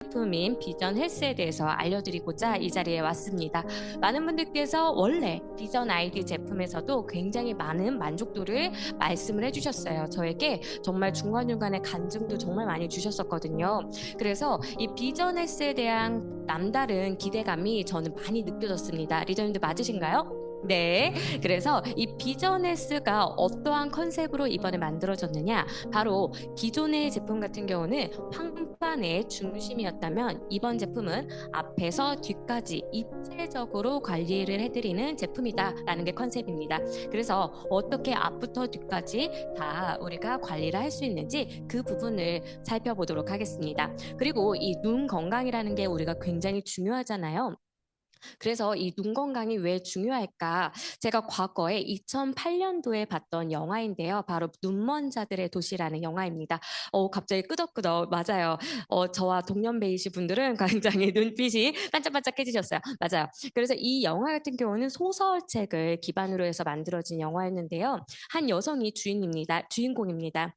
제품인 비전 헬스에 대해서 알려드리고자 이 자리에 왔습니다. 많은 분들께서 원래 비전 아이디 제품에서도 굉장히 많은 만족도를 말씀을 해주셨어요. 저에게 정말 중간중간에 간증도 정말 많이 주셨었거든요. 그래서 이 비전 헬스에 대한 남다른 기대감이 저는 많이 느껴졌습니다. 리더님들 맞으신가요? 네, 그래서 이 비전에스가 어떠한 컨셉으로 이번에 만들어졌느냐, 바로 기존의 제품 같은 경우는 황판의 중심이었다면 이번 제품은 앞에서 뒤까지 입체적으로 관리를 해드리는 제품이다라는 게 컨셉입니다. 그래서 어떻게 앞부터 뒤까지 다 우리가 관리를 할 수 있는지 그 부분을 살펴보도록 하겠습니다. 그리고 이 눈 건강이라는 게 우리가 굉장히 중요하잖아요. 그래서 이 눈 건강이 왜 중요할까? 제가 과거에 2008년도에 봤던 영화인데요. 바로 눈먼 자들의 도시라는 영화입니다. 갑자기 끄덕끄덕 맞아요. 저와 동년배이신 분들은 굉장히 눈빛이 반짝반짝해지셨어요. 맞아요. 그래서 이 영화 같은 경우는 소설책을 기반으로 해서 만들어진 영화였는데요. 한 여성이 주인공입니다.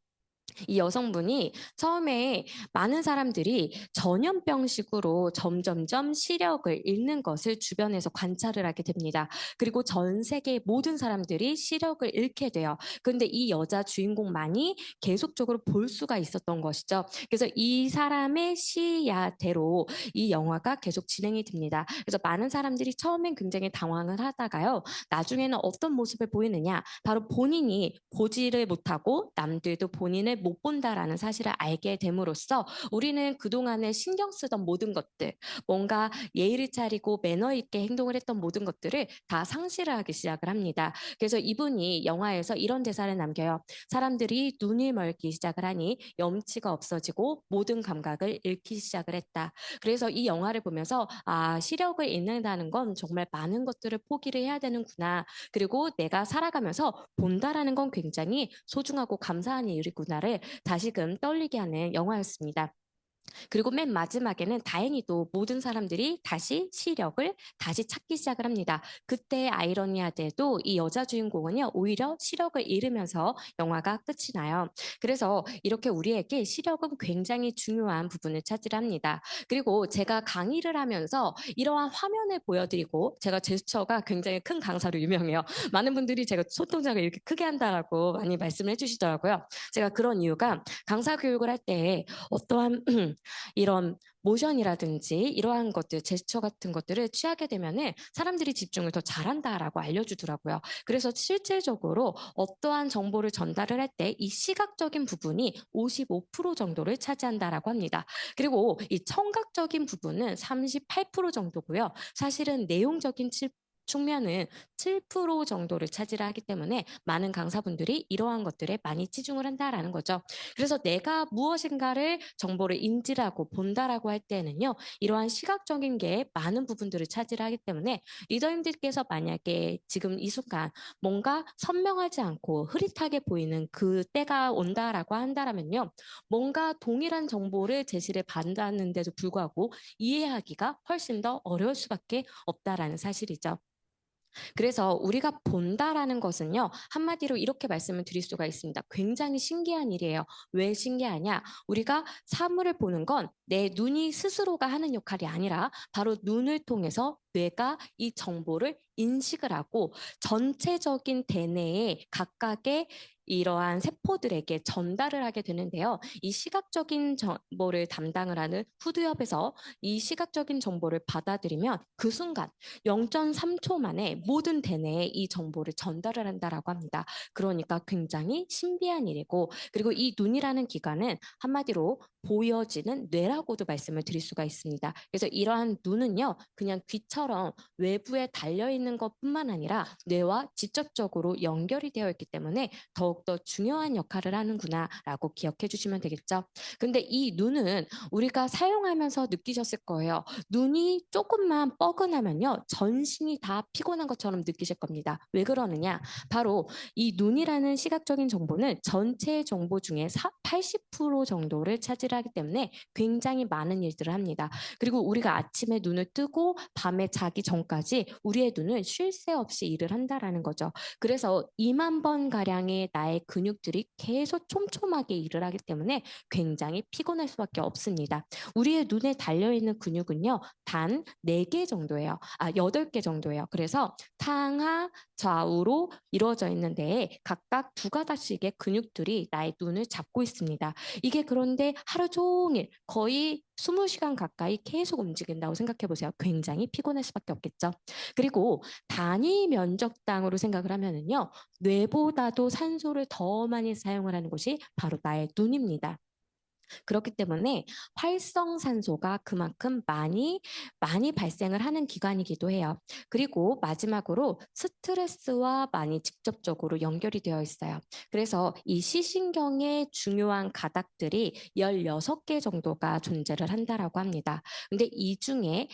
이 여성분이 처음에 많은 사람들이 전염병식으로 점점점 시력을 잃는 것을 주변에서 관찰을 하게 됩니다. 그리고 전 세계 모든 사람들이 시력을 잃게 돼요. 그런데 이 여자 주인공만이 계속적으로 볼 수가 있었던 것이죠. 그래서 이 사람의 시야대로 이 영화가 계속 진행이 됩니다. 그래서 많은 사람들이 처음엔 굉장히 당황을 하다가요. 나중에는 어떤 모습을 보이느냐? 바로 본인이 보지를 못하고 남들도 본인을 못 본다라는 사실을 알게 됨으로써 우리는 그동안에 신경 쓰던 모든 것들, 뭔가 예의를 차리고 매너 있게 행동을 했던 모든 것들을 다 상실을 하기 시작을 합니다. 그래서 이분이 영화에서 이런 대사를 남겨요. 사람들이 눈이 멀기 시작을 하니 염치가 없어지고 모든 감각을 잃기 시작을 했다. 그래서 이 영화를 보면서 시력을 잃는다는 건 정말 많은 것들을 포기를 해야 되는구나. 그리고 내가 살아가면서 본다라는 건 굉장히 소중하고 감사한 일이구나를 다시금 떠올리게 하는 영화였습니다. 그리고 맨 마지막에는 다행히도 모든 사람들이 다시 시력을 다시 찾기 시작을 합니다. 그때 아이러니하게도 이 여자 주인공은요, 오히려 시력을 잃으면서 영화가 끝이 나요. 그래서 이렇게 우리에게 시력은 굉장히 중요한 부분을 차지합니다. 그리고 제가 강의를 하면서 이러한 화면을 보여드리고, 제가 제스처가 굉장히 큰 강사로 유명해요. 많은 분들이 제가 손동작을 이렇게 크게 한다라고 많이 말씀을 해주시더라고요. 제가 그런 이유가 강사 교육을 할 때 어떠한 이런 모션이라든지 이러한 것들, 제스처 같은 것들을 취하게 되면은 사람들이 집중을 더 잘한다라고 알려주더라고요. 그래서 실질적으로 어떠한 정보를 전달을 할 때 이 시각적인 부분이 55% 정도를 차지한다라고 합니다. 그리고 이 청각적인 부분은 38% 정도고요. 사실은 내용적인 측면은 7% 정도를 차지를 하기 때문에 많은 강사분들이 이러한 것들에 많이 치중을 한다라는 거죠. 그래서 내가 무엇인가를 정보를 인지하고 본다라고 할 때는요, 이러한 시각적인 게 많은 부분들을 차지하기 때문에 리더님들께서 만약에 지금 이 순간 뭔가 선명하지 않고 흐릿하게 보이는 그 때가 온다라고 한다라면요, 뭔가 동일한 정보를 제시를 받았는데도 불구하고 이해하기가 훨씬 더 어려울 수밖에 없다라는 사실이죠. 그래서 우리가 본다라는 것은요, 한마디로 이렇게 말씀을 드릴 수가 있습니다. 굉장히 신기한 일이에요. 왜 신기하냐? 우리가 사물을 보는 건 내 눈이 스스로가 하는 역할이 아니라 바로 눈을 통해서 뇌가 이 정보를 인식을 하고 전체적인 대뇌에 각각의 이러한 세포들에게 전달을 하게 되는데요. 이 시각적인 정보를 담당을 하는 후두엽에서 이 시각적인 정보를 받아들이면 그 순간 0.3초 만에 모든 대뇌에 이 정보를 전달을 한다라고 합니다. 그러니까 굉장히 신비한 일이고, 그리고 이 눈이라는 기관은 한마디로 보여지는 뇌라고도 말씀을 드릴 수가 있습니다. 그래서 이러한 눈은요, 그냥 귀처럼 외부에 달려있는 것뿐만 아니라 뇌와 직접적으로 연결이 되어 있기 때문에 더욱더 중요한 역할을 하는구나라고 기억해 주시면 되겠죠. 근데 이 눈은 우리가 사용하면서 느끼셨을 거예요. 눈이 조금만 뻐근하면요, 전신이 다 피곤한 것처럼 느끼실 겁니다. 왜 그러느냐? 바로 이 눈이라는 시각적인 정보는 전체 정보 중에 80% 정도를 차지하기 때문에 굉장히 많은 일들을 합니다. 그리고 우리가 아침에 눈을 뜨고 밤에 자기 전까지 우리의 눈은 쉴 새 없이 일을 한다라는 거죠. 그래서 2만 번 가량의 나의 근육들이 계속 촘촘하게 일을 하기 때문에 굉장히 피곤할 수밖에 없습니다. 우리의 눈에 달려있는 근육은요, 단 4개 정도예요. 8개 정도예요. 그래서 상하, 좌우로 이루어져 있는데 각각 2가닥씩의 근육들이 나의 눈을 잡고 있습니다. 이게 그런데 하루 종일 거의 20시간 가까이 계속 움직인다고 생각해 보세요. 굉장히 피곤할 수밖에 없겠죠. 그리고 단위 면적당으로 생각을 하면은요, 뇌보다도 산소를 더 많이 사용을 하는 곳이 바로 나의 눈입니다. 그렇기 때문에 활성산소가 그만큼 많이 발생을 하는 기관이기도 해요. 그리고 마지막으로 스트레스와 많이 직접적으로 연결이 되어 있어요. 그래서 이 시신경의 중요한 가닥들이 16개 정도가 존재를 한다라고 합니다. 근데 이 중에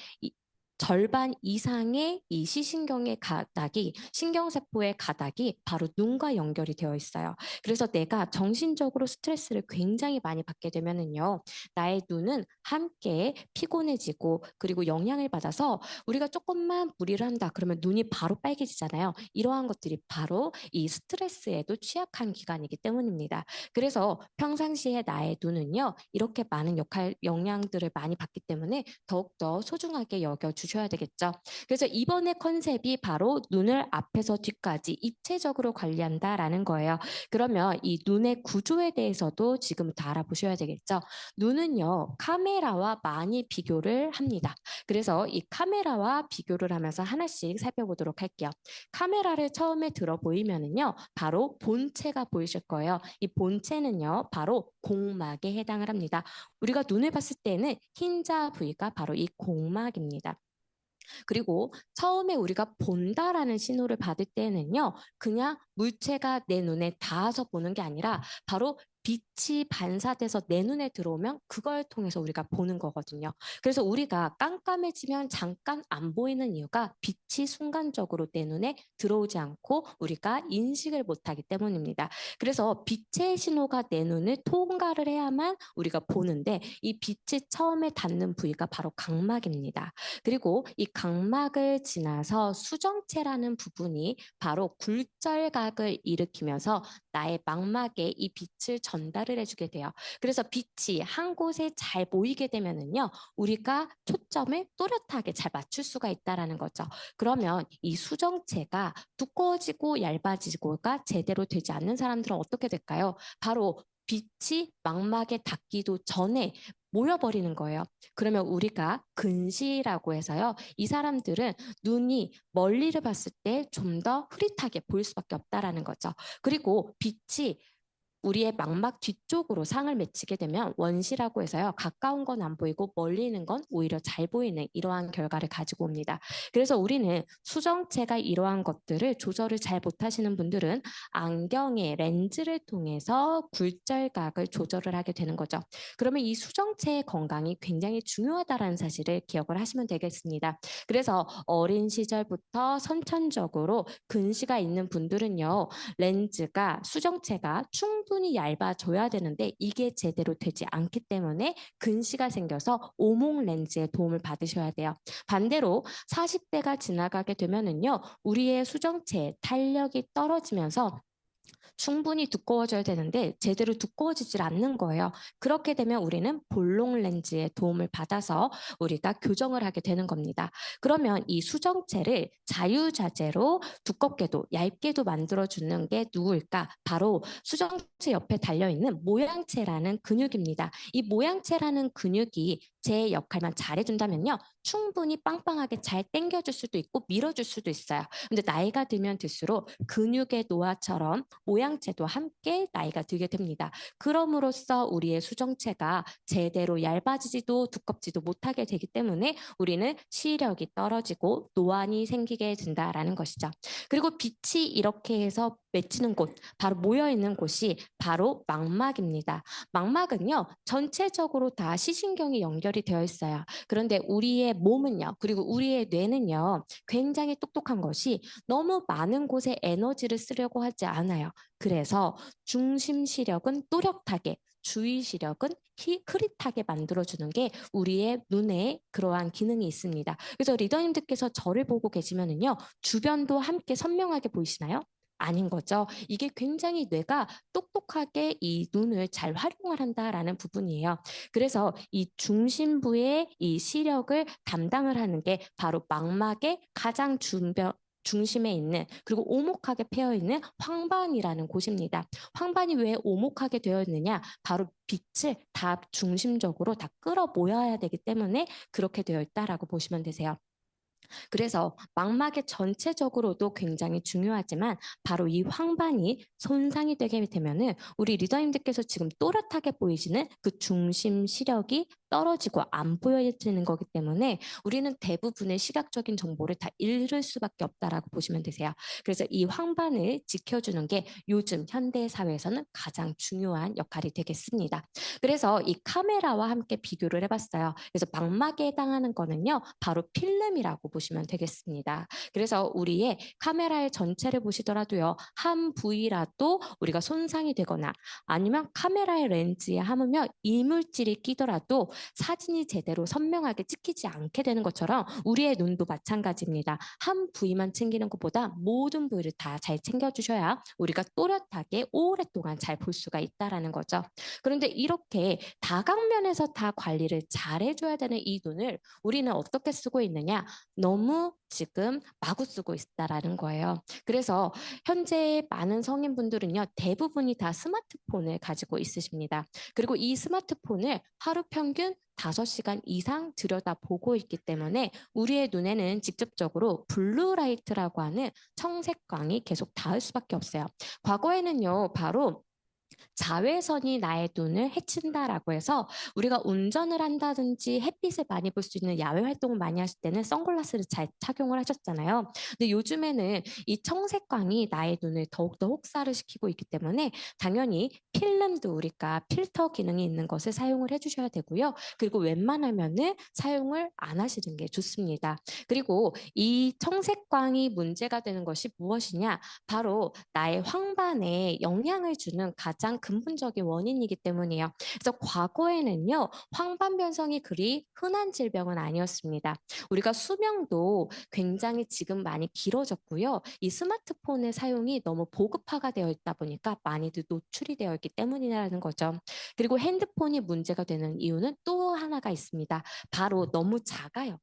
절반 이상의 이 시신경의 가닥이 신경세포의 가닥이 바로 눈과 연결이 되어 있어요. 그래서 내가 정신적으로 스트레스를 굉장히 많이 받게 되면은요, 나의 눈은 함께 피곤해지고 그리고 영향을 받아서 우리가 조금만 무리를 한다 그러면 눈이 바로 빨개지잖아요. 이러한 것들이 바로 이 스트레스에도 취약한 기관이기 때문입니다. 그래서 평상시에 나의 눈은요, 이렇게 많은 영향들을 많이 받기 때문에 더욱더 소중하게 여겨주셔야 되겠죠. 그래서 이번에 컨셉이 바로 눈을 앞에서 뒤까지 입체적으로 관리한다라는 거예요. 그러면 이 눈의 구조에 대해서도 지금부터 알아보셔야 되겠죠. 눈은요, 카메라와 많이 비교를 합니다. 그래서 이 카메라와 비교를 하면서 하나씩 살펴보도록 할게요. 카메라를 처음에 들어 보이면은요, 바로 본체가 보이실 거예요. 이 본체는요, 바로 공막에 해당을 합니다. 우리가 눈을 봤을 때는 흰자 부위가 바로 이 공막입니다. 그리고 처음에 우리가 본다라는 신호를 받을 때는요, 그냥 물체가 내 눈에 닿아서 보는 게 아니라 바로 빛이 반사돼서 내 눈에 들어오면 그걸 통해서 우리가 보는 거거든요. 그래서 우리가 깜깜해지면 잠깐 안 보이는 이유가 빛이 순간적으로 내 눈에 들어오지 않고 우리가 인식을 못하기 때문입니다. 그래서 빛의 신호가 내 눈을 통과를 해야만 우리가 보는데 이 빛이 처음에 닿는 부위가 바로 각막입니다. 그리고 이 각막을 지나서 수정체라는 부분이 바로 굴절각을 일으키면서 나의 망막에 이 빛을 전달을 해주게 돼요. 그래서 빛이 한 곳에 잘 모이게 되면은요, 우리가 초점을 또렷하게 잘 맞출 수가 있다라는 거죠. 그러면 이 수정체가 두꺼워지고 얇아지고가 제대로 되지 않는 사람들은 어떻게 될까요? 바로 빛이 망막에 닿기도 전에 모여버리는 거예요. 그러면 우리가 근시라고 해서요. 이 사람들은 눈이 멀리를 봤을 때 좀 더 흐릿하게 보일 수밖에 없다라는 거죠. 그리고 빛이 우리의 망막 뒤쪽으로 상을 맺히게 되면 원시라고 해서요. 가까운 건 안 보이고 멀리 있는 건 오히려 잘 보이는 이러한 결과를 가지고 옵니다. 그래서 우리는 수정체가 이러한 것들을 조절을 잘 못하시는 분들은 안경의 렌즈를 통해서 굴절각을 조절을 하게 되는 거죠. 그러면 이 수정체의 건강이 굉장히 중요하다는 사실을 기억을 하시면 되겠습니다. 그래서 어린 시절부터 선천적으로 근시가 있는 분들은요. 렌즈가 수정체가 충분히 얇아져야 되는데 이게 제대로 되지 않기 때문에 근시가 생겨서 오목 렌즈의 도움을 받으셔야 돼요. 반대로 40대가 지나가게 되면은요. 우리의 수정체 탄력이 떨어지면서 충분히 두꺼워져야 되는데 제대로 두꺼워지질 않는 거예요. 그렇게 되면 우리는 볼록 렌즈의 도움을 받아서 우리가 교정을 하게 되는 겁니다. 그러면 이 수정체를 자유자재로 두껍게도 얇게도 만들어주는 게 누구일까? 바로 수정체 옆에 달려있는 모양체라는 근육입니다. 이 모양체라는 근육이 제 역할만 잘해준다면요. 충분히 빵빵하게 잘 당겨줄 수도 있고 밀어줄 수도 있어요. 근데 나이가 들면 들수록 근육의 노화처럼 모양체도 함께 나이가 들게 됩니다. 그럼으로써 우리의 수정체가 제대로 얇아지지도 두껍지도 못하게 되기 때문에 우리는 시력이 떨어지고 노안이 생기게 된다라는 것이죠. 그리고 빛이 이렇게 해서 맺히는 곳, 바로 모여있는 곳이 바로 망막입니다. 망막은요, 전체적으로 다 시신경이 연결이 되어 있어요. 그런데 우리의 몸은요, 그리고 우리의 뇌는요, 굉장히 똑똑한 것이 너무 많은 곳에 에너지를 쓰려고 하지 않아요. 그래서 중심 시력은 또렷하게, 주의 시력은 흐릿하게 만들어주는 게 우리의 눈에 그러한 기능이 있습니다. 그래서 리더님들께서 저를 보고 계시면은요, 주변도 함께 선명하게 보이시나요? 아닌 거죠. 이게 굉장히 뇌가 똑똑하게 이 눈을 잘 활용을 한다라는 부분이에요. 그래서 이 중심부의 이 시력을 담당을 하는 게 바로 망막의 가장 중심에 있는, 그리고 오목하게 패여 있는 황반이라는 곳입니다. 황반이 왜 오목하게 되어 있느냐? 바로 빛을 다 중심적으로 다 끌어 모여야 되기 때문에 그렇게 되어 있다라고 보시면 되세요. 그래서 망막의 전체적으로도 굉장히 중요하지만 바로 이 황반이 손상이 되게 되면은 우리 리더님들께서 지금 또렷하게 보이시는 그 중심 시력이 떨어지고 안 보여지는 거기 때문에 우리는 대부분의 시각적인 정보를 다 잃을 수밖에 없다라고 보시면 되세요. 그래서 이 황반을 지켜주는 게 요즘 현대 사회에서는 가장 중요한 역할이 되겠습니다. 그래서 이 카메라와 함께 비교를 해봤어요. 그래서 망막에 해당하는 거는요, 바로 필름이라고 보시면 되겠습니다. 그래서 우리의 카메라의 전체를 보시더라도요, 한 부위라도 우리가 손상이 되거나 아니면 카메라의 렌즈에 하물며 이물질이 끼더라도 사진이 제대로 선명하게 찍히지 않게 되는 것처럼 우리의 눈도 마찬가지입니다. 한 부위만 챙기는 것보다 모든 부위를 다 잘 챙겨주셔야 우리가 또렷하게 오랫동안 잘 볼 수가 있다라는 거죠. 그런데 이렇게 다각면에서 다 관리를 잘 해줘야 되는 이 눈을 우리는 어떻게 쓰고 있느냐? 너무 지금 마구 쓰고 있다라는 거예요. 그래서 현재 많은 성인분들은요, 대부분이 다 스마트폰을 가지고 있으십니다. 그리고 이 스마트폰을 하루 평균 5시간 이상 들여다보고 있기 때문에 우리의 눈에는 직접적으로 블루라이트라고 하는 청색광이 계속 닿을 수밖에 없어요. 과거에는요, 바로 자외선이 나의 눈을 해친다라고 해서 우리가 운전을 한다든지 햇빛을 많이 볼 수 있는 야외 활동을 많이 하실 때는 선글라스를 잘 착용을 하셨잖아요. 근데 요즘에는 이 청색광이 나의 눈을 더욱더 혹사를 시키고 있기 때문에 당연히 필름도 우리가 필터 기능이 있는 것을 사용을 해주셔야 되고요. 그리고 웬만하면은 사용을 안 하시는 게 좋습니다. 그리고 이 청색광이 문제가 되는 것이 무엇이냐? 바로 나의 황반에 영향을 주는 가장 근본적인 원인이기 때문이에요. 그래서 과거에는요, 황반변성이 그리 흔한 질병은 아니었습니다. 우리가 수명도 굉장히 지금 많이 길어졌고요. 이 스마트폰의 사용이 너무 보급화가 되어 있다 보니까 많이들 노출이 되어 있기 때문이라는 거죠. 그리고 핸드폰이 문제가 되는 이유는 또 하나가 있습니다. 바로 너무 작아요.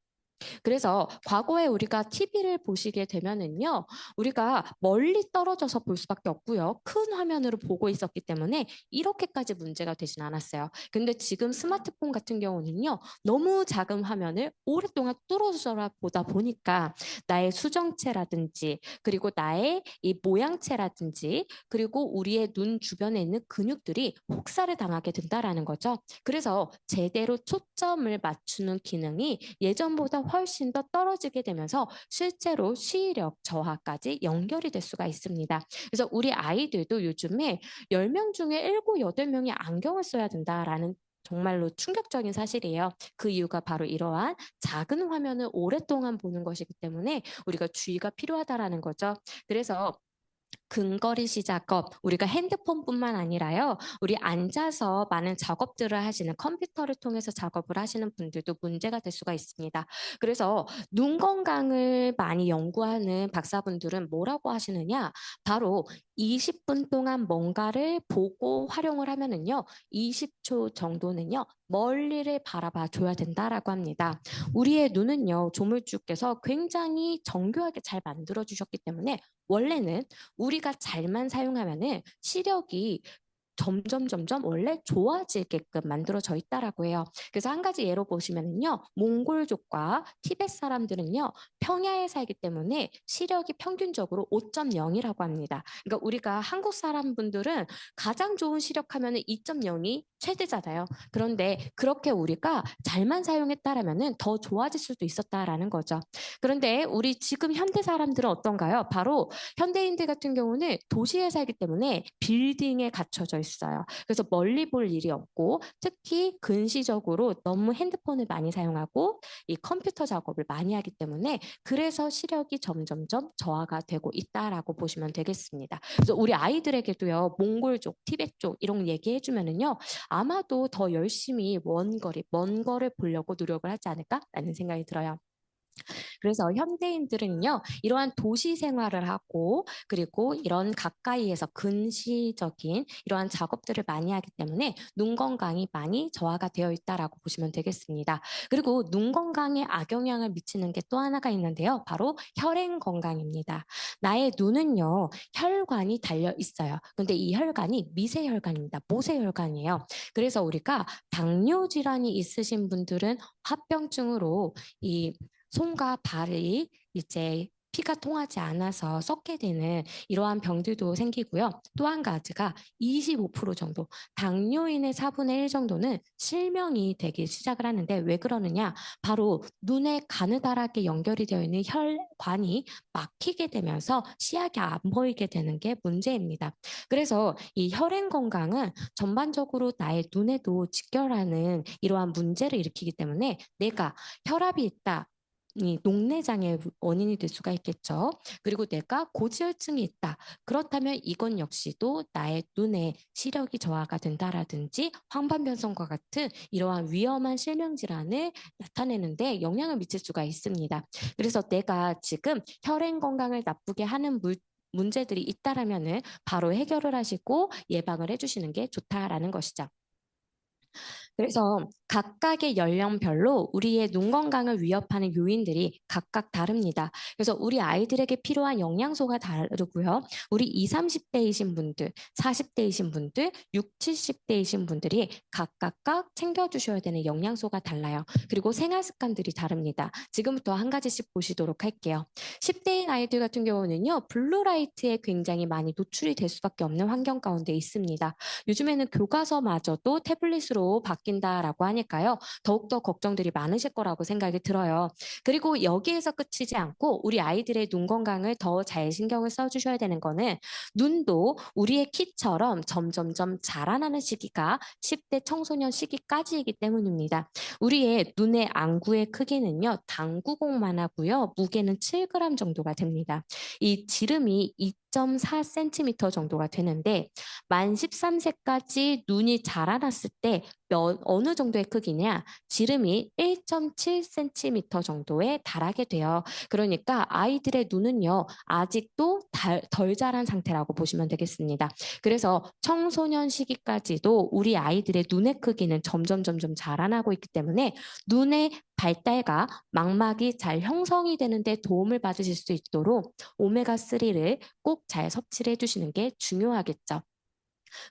그래서 과거에 우리가 TV를 보시게 되면은요, 우리가 멀리 떨어져서 볼 수밖에 없고요. 큰 화면으로 보고 있었기 때문에 이렇게까지 문제가 되진 않았어요. 근데 지금 스마트폰 같은 경우는요, 너무 작은 화면을 오랫동안 뚫어져서 보다 보니까 나의 수정체라든지 그리고 나의 이 모양체라든지 그리고 우리의 눈 주변에 있는 근육들이 혹사를 당하게 된다라는 거죠. 그래서 제대로 초점을 맞추는 기능이 예전보다 훨씬 더 떨어지게 되면서 실제로 시력 저하까지 연결이 될 수가 있습니다. 그래서 우리 아이들도 요즘에 10명 중에 7, 8명이 안경을 써야 된다라는 정말로 충격적인 사실이에요. 그 이유가 바로 이러한 작은 화면을 오랫동안 보는 것이기 때문에 우리가 주의가 필요하다라는 거죠. 그래서 근거리 시작업, 우리가 핸드폰뿐만 아니라요, 우리 앉아서 많은 작업들을 하시는 컴퓨터를 통해서 작업을 하시는 분들도 문제가 될 수가 있습니다. 그래서 눈 건강을 많이 연구하는 박사분들은 뭐라고 하시느냐? 바로 20분 동안 뭔가를 보고 활용을 하면은요, 20초 정도는요, 멀리를 바라봐 줘야 된다라고 합니다. 우리의 눈은요, 조물주께서 굉장히 정교하게 잘 만들어 주셨기 때문에 원래는 우리가 잘만 사용하면은 시력이 점점 원래 좋아지게끔 만들어져 있다라고 해요. 그래서 한 가지 예로 보시면은요, 몽골족과 티벳 사람들은요, 평야에 살기 때문에 시력이 평균적으로 5.0이라고 합니다. 그러니까 우리가 한국 사람분들은 가장 좋은 시력하면은 2.0이 최대잖아요. 그런데 그렇게 우리가 잘만 사용했다라면은 더 좋아질 수도 있었다라는 거죠. 그런데 우리 지금 현대 사람들은 어떤가요? 바로 현대인들 같은 경우는 도시에 살기 때문에 빌딩에 갇혀져 있어요. 그래서 멀리 볼 일이 없고 특히 근시적으로 너무 핸드폰을 많이 사용하고 이 컴퓨터 작업을 많이 하기 때문에 그래서 시력이 점점점 저하가 되고 있다라고 보시면 되겠습니다. 그래서 우리 아이들에게도요, 몽골족, 티벳족 이런 얘기해 주면은요, 아마도 더 열심히 먼 거리, 먼 거를 보려고 노력을 하지 않을까라는 생각이 들어요. 그래서 현대인들은요, 이러한 도시 생활을 하고 그리고 이런 가까이에서 근시적인 이러한 작업들을 많이 하기 때문에 눈 건강이 많이 저하가 되어 있다라고 보시면 되겠습니다. 그리고 눈 건강에 악영향을 미치는 게 또 하나가 있는데요. 바로 혈행 건강입니다. 나의 눈은요, 혈관이 달려 있어요. 근데 이 혈관이 미세혈관입니다. 모세혈관이에요. 그래서 우리가 당뇨 질환이 있으신 분들은 합병증으로 이 손과 발이 이제 피가 통하지 않아서 썩게 되는 이러한 병들도 생기고요. 또 한 가지가 25% 정도, 당뇨인의 4분의 1 정도는 실명이 되기 시작을 하는데 왜 그러느냐? 바로 눈에 가느다랗게 연결이 되어 있는 혈관이 막히게 되면서 시야가 안 보이게 되는 게 문제입니다. 그래서 이 혈행 건강은 전반적으로 나의 눈에도 직결하는 이러한 문제를 일으키기 때문에 내가 혈압이 있다. 이 녹내장의 원인이 될 수가 있겠죠. 그리고 내가 고지혈증이 있다. 그렇다면 이건 역시도 나의 눈에 시력이 저하가 된다라든지 황반변성과 같은 이러한 위험한 실명 질환을 나타내는데 영향을 미칠 수가 있습니다. 그래서 내가 지금 혈행 건강을 나쁘게 하는 문제들이 있다라면은 바로 해결을 하시고 예방을 해주시는 게 좋다라는 것이죠. 그래서 각각의 연령별로 우리의 눈 건강을 위협하는 요인들이 각각 다릅니다. 그래서 우리 아이들에게 필요한 영양소가 다르고요. 우리 20, 30대이신 분들, 40대이신 분들, 60, 70대이신 분들이 각각 챙겨주셔야 되는 영양소가 달라요. 그리고 생활 습관들이 다릅니다. 지금부터 한 가지씩 보시도록 할게요. 10대인 아이들 같은 경우는요. 블루라이트에 굉장히 많이 노출이 될 수밖에 없는 환경 가운데 있습니다. 요즘에는 교과서마저도 태블릿으로 바뀐다라고 하니까요. 더욱더 걱정들이 많으실 거라고 생각이 들어요. 그리고 여기에서 끝이지 않고 우리 아이들의 눈 건강을 더 잘 신경을 써주셔야 되는 거는 눈도 우리의 키처럼 점점점 자라나는 시기가 10대 청소년 시기까지이기 때문입니다. 우리의 눈의 안구의 크기는요. 당구공만 하고요. 무게는 7g 정도가 됩니다. 이 지름이 2.4cm 정도가 되는데 만 13세까지 눈이 자라났을 때 어느 정도의 크기냐? 지름이 1.7cm 정도에 달하게 돼요. 그러니까 아이들의 눈은요, 아직도 덜 자란 상태라고 보시면 되겠습니다. 그래서 청소년 시기까지도 우리 아이들의 눈의 크기는 점점 자라나고 있기 때문에 눈의 발달과 망막이 잘 형성이 되는데 도움을 받으실 수 있도록 오메가3를 꼭 잘 섭취를 해주시는 게 중요하겠죠.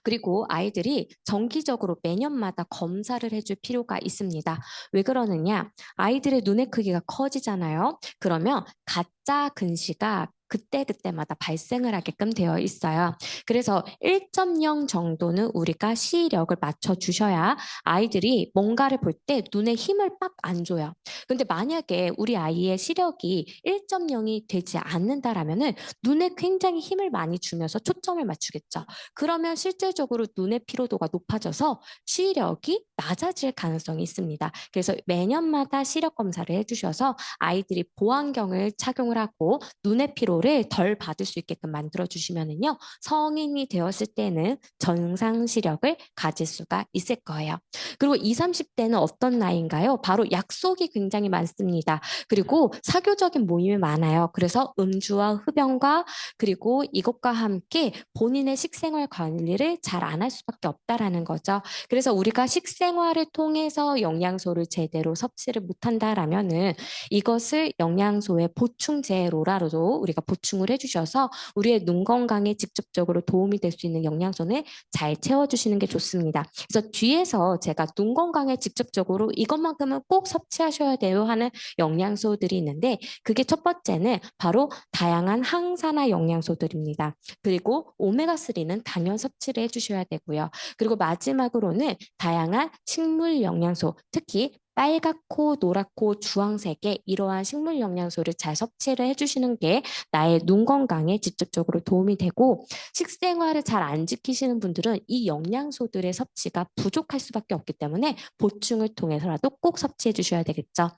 그리고 아이들이 정기적으로 매년마다 검사를 해줄 필요가 있습니다. 왜 그러느냐? 아이들의 눈의 크기가 커지잖아요. 그러면 가짜 근시가 그때그때마다 발생을 하게끔 되어 있어요. 그래서 1.0 정도는 우리가 시력을 맞춰주셔야 아이들이 뭔가를 볼 때 눈에 힘을 빡 안 줘요. 근데 만약에 우리 아이의 시력이 1.0이 되지 않는다라면은 눈에 굉장히 힘을 많이 주면서 초점을 맞추겠죠. 그러면 실질적으로 눈의 피로도가 높아져서 시력이 낮아질 가능성이 있습니다. 그래서 매년마다 시력 검사를 해주셔서 아이들이 보안경을 착용을 하고 눈의 피로를 덜 받을 수 있게끔 만들어주시면은요, 성인이 되었을 때는 정상 시력을 가질 수가 있을 거예요. 그리고 20, 30대는 어떤 나이인가요? 바로 약속이 굉장히 많습니다. 그리고 사교적인 모임이 많아요. 그래서 음주와 흡연과 그리고 이것과 함께 본인의 식생활 관리를 잘 안 할 수밖에 없다라는 거죠. 그래서 우리가 식생활을 통해서 영양소를 제대로 섭취를 못한다라면은 이것을 영양소의 보충제로라도 우리가 보충을 해주셔서 우리의 눈 건강에 직접적으로 도움이 될 수 있는 영양소는 잘 채워주시는 게 좋습니다. 그래서 뒤에서 제가 눈 건강에 직접적으로 이것만큼은 꼭 섭취하셔야 돼요 하는 영양소들이 있는데 그게 첫 번째는 바로 다양한 항산화 영양소들입니다. 그리고 오메가3는 당연 섭취를 해주셔야 되고요. 그리고 마지막으로는 다양한 식물 영양소, 특히 빨갛고 노랗고 주황색의 이러한 식물 영양소를 잘 섭취를 해주시는 게 나의 눈 건강에 직접적으로 도움이 되고 식생활을 잘 안 지키시는 분들은 이 영양소들의 섭취가 부족할 수밖에 없기 때문에 보충을 통해서라도 꼭 섭취해 주셔야 되겠죠.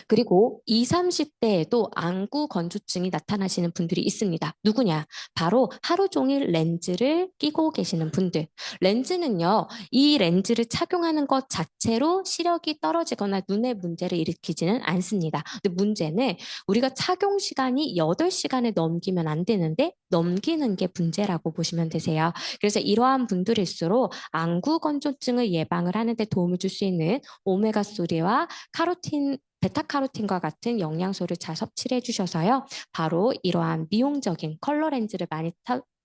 그리고 20, 30대에도 안구 건조증이 나타나시는 분들이 있습니다. 누구냐? 바로 하루 종일 렌즈를 끼고 계시는 분들. 렌즈는요, 이 렌즈를 착용하는 것 자체로 시력이 떨어지거나 눈에 문제를 일으키지는 않습니다. 근데 문제는 우리가 착용 시간이 8시간을 넘기면 안 되는데 넘기는 게 문제라고 보시면 되세요. 그래서 이러한 분들일수록 안구 건조증을 예방을 하는 데 도움을 줄 수 있는 오메가3와 카로틴 베타카로틴과 같은 영양소를 잘 섭취를 해주셔서요. 바로 이러한 미용적인 컬러 렌즈를 많이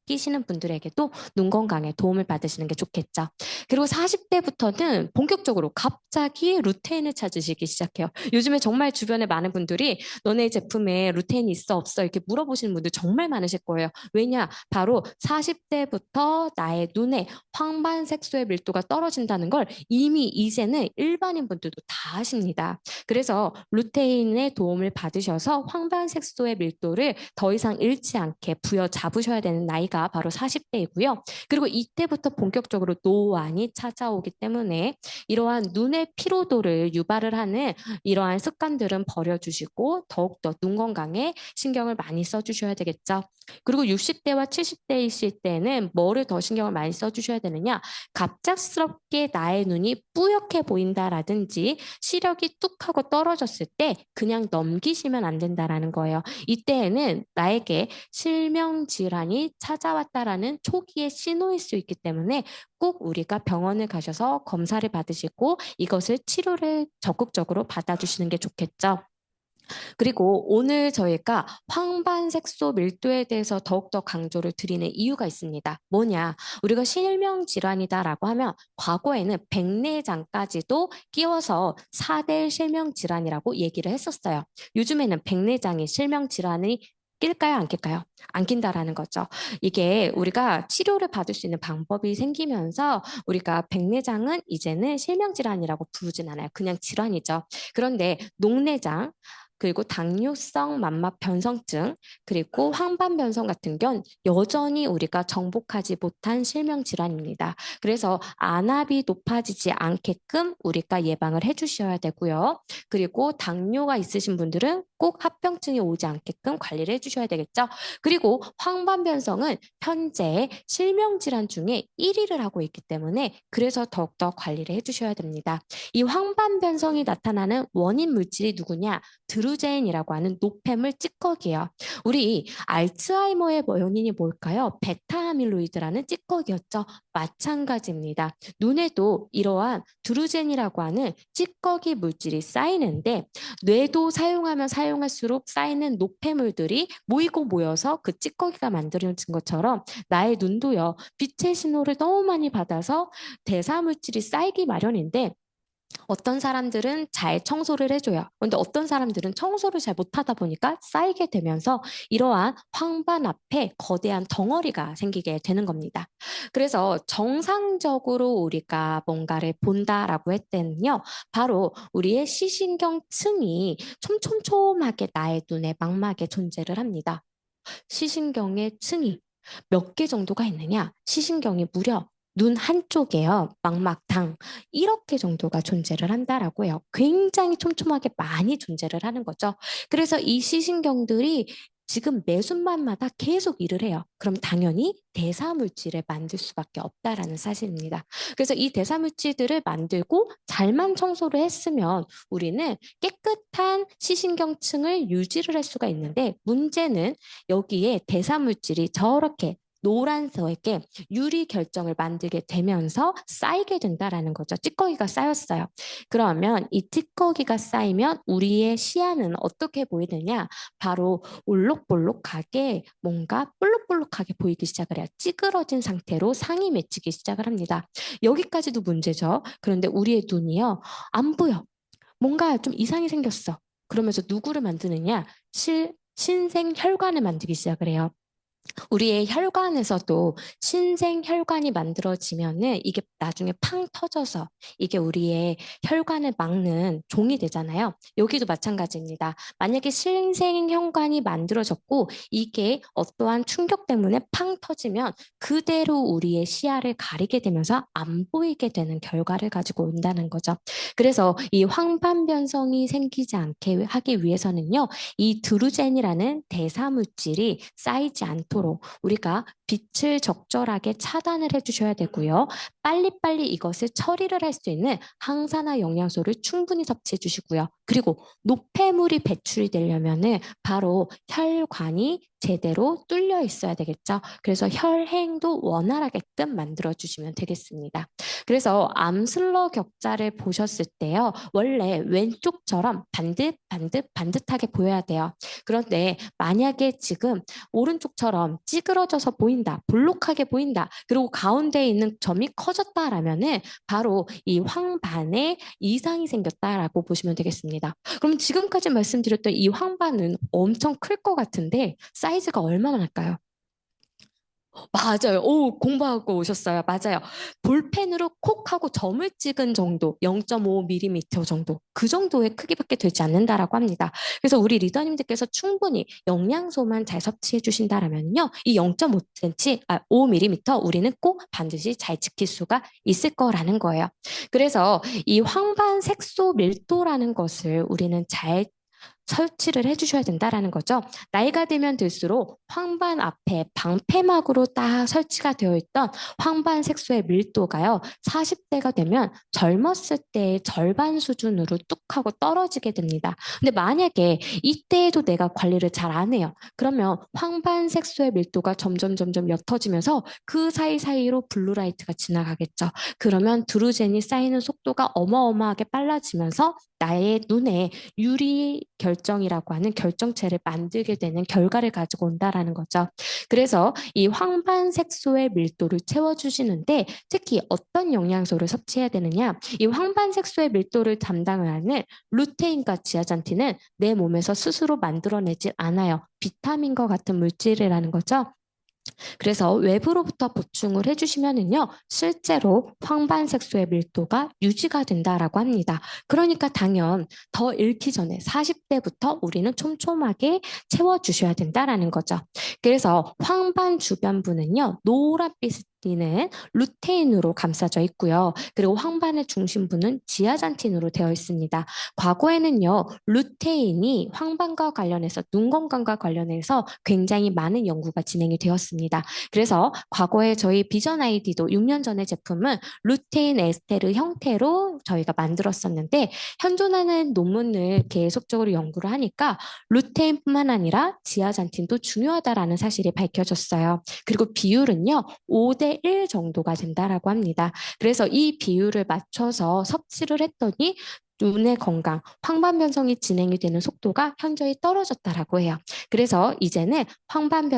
끼시는 분들에게도 눈 건강에 도움을 받으시는 게 좋겠죠. 그리고 40대부터는 본격적으로 갑자기 루테인을 찾으시기 시작해요. 요즘에 정말 주변에 많은 분들이 너네 제품에 루테인이 있어 없어 이렇게 물어보시는 분들 정말 많으실 거예요. 왜냐? 바로 40대부터 나의 눈에 황반색소의 밀도가 떨어진다는 걸 이미 이제는 일반인 분들도 다 아십니다. 그래서 루테인의 도움을 받으셔서 황반색소의 밀도를 더 이상 잃지 않게 부여잡으셔야 되는 나이가 바로 40대이고요. 그리고 이때부터 본격적으로 노안이 찾아오기 때문에 이러한 눈의 피로도를 유발을 하는 이러한 습관들은 버려주시고 더욱더 눈 건강에 신경을 많이 써주셔야 되겠죠. 그리고 60대와 70대이실 때는 뭐를 더 신경을 많이 써주셔야 되느냐? 갑작스럽게 나의 눈이 뿌옇게 보인다라든지 시력이 뚝 하고 떨어졌을 때 그냥 넘기시면 안 된다라는 거예요. 이때에는 나에게 실명 질환이 찾아왔다라는 초기의 신호일 수 있기 때문에 꼭 우리가 병원을 가셔서 검사를 받으시고 이것을 치료를 적극적으로 받아주시는 게 좋겠죠. 그리고 오늘 저희가 황반색소 밀도에 대해서 더욱더 강조를 드리는 이유가 있습니다. 뭐냐? 우리가 실명 질환이다라고 하면 과거에는 백내장까지도 끼워서 4대 실명 질환이라고 얘기를 했었어요. 요즘에는 백내장이 실명 질환이 낄까요? 안 낄까요? 안 낀다라는 거죠. 이게 우리가 치료를 받을 수 있는 방법이 생기면서 우리가 백내장은 이제는 실명 질환이라고 부르진 않아요. 그냥 질환이죠. 그런데 녹내장, 그리고 당뇨성 만막 변성증, 그리고 황반 변성 같은 건 여전히 우리가 정복하지 못한 실명 질환입니다. 그래서 안압이 높아지지 않게끔 우리가 예방을 해주셔야 되고요. 그리고 당뇨가 있으신 분들은 꼭 합병증이 오지 않게끔 관리를 해주셔야 되겠죠. 그리고 황반 변성은 현재 실명 질환 중에 1위를 하고 있기 때문에 그래서 더욱더 관리를 해주셔야 됩니다. 이 황반 변성이 나타나는 원인 물질이 누구냐? 드루제인이라고 하는 노폐물 찌꺼기예요. 우리 알츠하이머의 원인이 뭘까요? 베타아밀로이드라는 찌꺼기였죠. 마찬가지입니다. 눈에도 이러한 드루젠이라고 하는 찌꺼기 물질이 쌓이는데 뇌도 사용하면 사용할수록 쌓이는 노폐물들이 모이고 모여서 그 찌꺼기가 만들어진 것처럼 나의 눈도요. 빛의 신호를 너무 많이 받아서 대사 물질이 쌓이기 마련인데 어떤 사람들은 잘 청소를 해줘요. 그런데 어떤 사람들은 청소를 잘 못하다 보니까 쌓이게 되면서 이러한 황반 앞에 거대한 덩어리가 생기게 되는 겁니다. 그래서 정상적으로 우리가 뭔가를 본다라고 했더니요. 바로 우리의 시신경층이 촘촘촘하게 나의 눈의 망막에 존재를 합니다. 시신경의 층이 몇 개 정도가 있느냐? 시신경이 무려 눈 한쪽에요. 망막당 1억 개 정도가 존재를 한다라고 해요. 굉장히 촘촘하게 많이 존재를 하는 거죠. 그래서 이 시신경들이 지금 매 순간마다 계속 일을 해요. 그럼 당연히 대사물질을 만들 수밖에 없다라는 사실입니다. 그래서 이 대사물질들을 만들고 잘만 청소를 했으면 우리는 깨끗한 시신경층을 유지를 할 수가 있는데 문제는 여기에 대사물질이 저렇게 노란색의 유리 결정을 만들게 되면서 쌓이게 된다라는 거죠. 찌꺼기가 쌓였어요. 그러면 이 찌꺼기가 쌓이면 우리의 시야는 어떻게 보이느냐? 바로 올록볼록하게 뭔가 볼록볼록하게 보이기 시작을 해요. 찌그러진 상태로 상이 맺히기 시작을 합니다. 여기까지도 문제죠. 그런데 우리의 눈이요. 안 보여. 뭔가 좀 이상이 생겼어. 그러면서 누구를 만드느냐? 신생 혈관을 만들기 시작을 해요. 우리의 혈관에서도 신생 혈관이 만들어지면은 이게 나중에 팡 터져서 이게 우리의 혈관을 막는 종이 되잖아요. 여기도 마찬가지입니다. 만약에 신생 혈관이 만들어졌고 이게 어떠한 충격 때문에 팡 터지면 그대로 우리의 시야를 가리게 되면서 안 보이게 되는 결과를 가지고 온다는 거죠. 그래서 이 황반변성이 생기지 않게 하기 위해서는요, 이 드루젠이라는 대사 물질이 쌓이지 않도록 우리가 빛을 적절하게 차단을 해주셔야 되고요. 빨리빨리 이것을 처리를 할 수 있는 항산화 영양소를 충분히 섭취해 주시고요. 그리고 노폐물이 배출이 되려면은 바로 혈관이 제대로 뚫려 있어야 되겠죠. 그래서 혈행도 원활하게끔 만들어 주시면 되겠습니다. 그래서 암슬러 격자를 보셨을 때요. 원래 왼쪽처럼 반듯하게 보여야 돼요. 그런데 만약에 지금 오른쪽처럼 찌그러져서 보인다, 볼록하게 보인다, 그리고 가운데에 있는 점이 커졌다라면은 바로 이 황반에 이상이 생겼다라고 보시면 되겠습니다. 그럼 지금까지 말씀드렸던 이 황반은 엄청 클 것 같은데 사이즈가 얼마나 날까요? 맞아요. 오, 공부하고 오셨어요. 맞아요. 볼펜으로 콕 하고 점을 찍은 정도, 0.5mm 정도, 그 정도의 크기밖에 되지 않는다라고 합니다. 그래서 우리 리더님들께서 충분히 영양소만 잘 섭취해 주신다라면요, 이 0.5cm, 5mm 우리는 꼭 반드시 잘 지킬 수가 있을 거라는 거예요. 그래서 이 황반 색소 밀도라는 것을 우리는 잘 설치를 해주셔야 된다라는 거죠. 나이가 들면 들수록 황반 앞에 방패막으로 딱 설치가 되어 있던 황반 색소의 밀도가요. 40대가 되면 젊었을 때의 절반 수준으로 뚝 하고 떨어지게 됩니다. 근데 만약에 이때에도 내가 관리를 잘 안 해요. 그러면 황반 색소의 밀도가 점점 옅어지면서 그 사이사이로 블루라이트가 지나가겠죠. 그러면 드루젠이 쌓이는 속도가 어마어마하게 빨라지면서 나의 눈에 유리 결정이라고 하는 결정체를 만들게 되는 결과를 가지고 온다라는 거죠. 그래서 이 황반 색소의 밀도를 채워주시는데 특히 어떤 영양소를 섭취해야 되느냐? 이 황반 색소의 밀도를 담당하는 루테인과 지아잔틴은 내 몸에서 스스로 만들어내질 않아요. 비타민과 같은 물질이라는 거죠. 그래서 외부로부터 보충을 해주시면은요, 실제로 황반색소의 밀도가 유지가 된다라고 합니다. 그러니까 당연 더 잃기 전에 40대부터 우리는 촘촘하게 채워주셔야 된다라는 거죠. 그래서 황반 주변부는요, 노란빛 는 루테인으로 감싸져 있고요. 그리고 황반의 중심부는 지아잔틴으로 되어 있습니다. 과거에는요, 루테인이 황반과 관련해서 눈 건강과 관련해서 굉장히 많은 연구가 진행이 되었습니다. 그래서 과거에 저희 비전 아이디도 6년 전의 제품은 루테인 에스테르 형태로 저희가 만들었었는데 현존하는 논문을 계속적으로 연구를 하니까 루테인뿐만 아니라 지아잔틴도 중요하다라는 사실이 밝혀졌어요. 그리고 비율은요, 5대 1 정도가 된다라고 합니다. 그래서 이 비율을 맞춰서 섭취를 했더니 눈의 건강, 황반 변성이 진행이 되는 속도가 현저히 떨어졌다라고 해요. 그래서 이제는 황반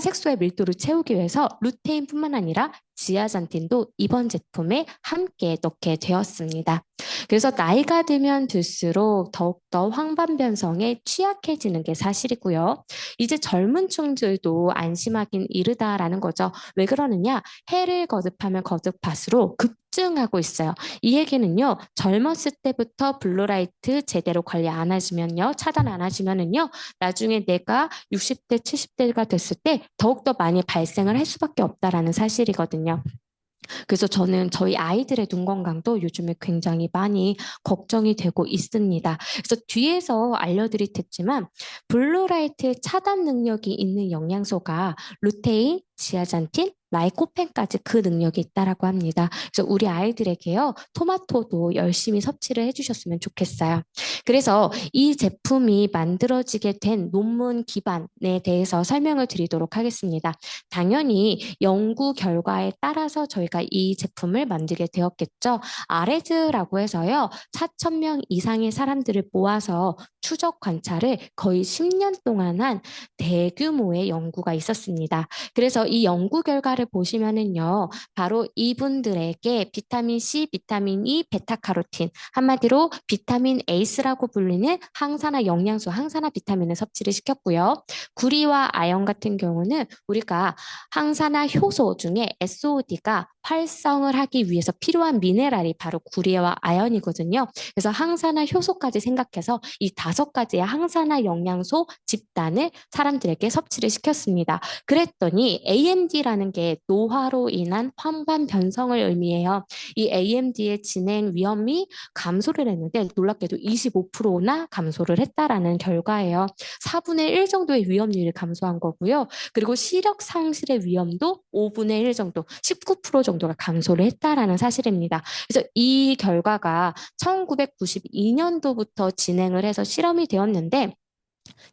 색소의 밀도를 채우기 위해서 루테인뿐만 아니라 지아잔틴도 이번 제품에 함께 넣게 되었습니다. 그래서 나이가 들면 들수록 더욱더 황반 변성에 취약해지는 게 사실이고요. 이제 젊은 층들도 안심하긴 이르다라는 거죠. 왜 그러느냐? 해를 거듭하면 거듭할수록 급증하고 있어요. 이 얘기는요, 젊었을 때부터 블루라이트 제대로 관리 안 하시면요, 차단 안 하시면은요, 나중에 내가 60대, 70대가 됐을 때 더욱더 많이 발생을 할 수밖에 없다라는 사실이거든요. 그래서 저는 저희 아이들의 눈 건강도 요즘에 굉장히 많이 걱정이 되고 있습니다. 그래서 뒤에서 알려드릴 테지만 블루라이트 차단 능력이 있는 영양소가 루테인, 지아잔틴, 라이코펜까지 그 능력이 있다라고 합니다. 그래서 우리 아이들에게요, 토마토도 열심히 섭취를 해주셨으면 좋겠어요. 그래서 이 제품이 만들어지게 된 논문 기반에 대해서 설명을 드리도록 하겠습니다. 당연히 연구 결과에 따라서 저희가 이 제품을 만들게 되었겠죠. 아레즈라고 해서요, 4천 명 이상의 사람들을 모아서 추적 관찰을 거의 10년 동안 한 대규모의 연구가 있었습니다. 그래서 이 연구 결과를 결과를 보시면은요, 바로 이분들에게 비타민 C, 비타민 E, 베타카로틴, 한마디로 비타민 에이스라고 불리는 항산화 영양소, 항산화 비타민을 섭취를 시켰고요. 구리와 아연 같은 경우는 우리가 항산화 효소 중에 SOD가 활성을 하기 위해서 필요한 미네랄이 바로 구리와 아연이거든요. 그래서 항산화 효소까지 생각해서 이 5가지의 항산화 영양소 집단을 사람들에게 섭취를 시켰습니다. 그랬더니 AMD라는 게 노화로 인한 황반 변성을 의미해요. 이 AMD의 진행 위험이 감소를 했는데 놀랍게도 25%나 감소를 했다라는 결과예요. 4분의 1 정도의 위험률이 감소한 거고요. 그리고 시력 상실의 위험도 5분의 1 정도, 19% 정도가 감소를 했다라는 사실입니다. 그래서 이 결과가 1992년도부터 진행을 해서 실험이 되었는데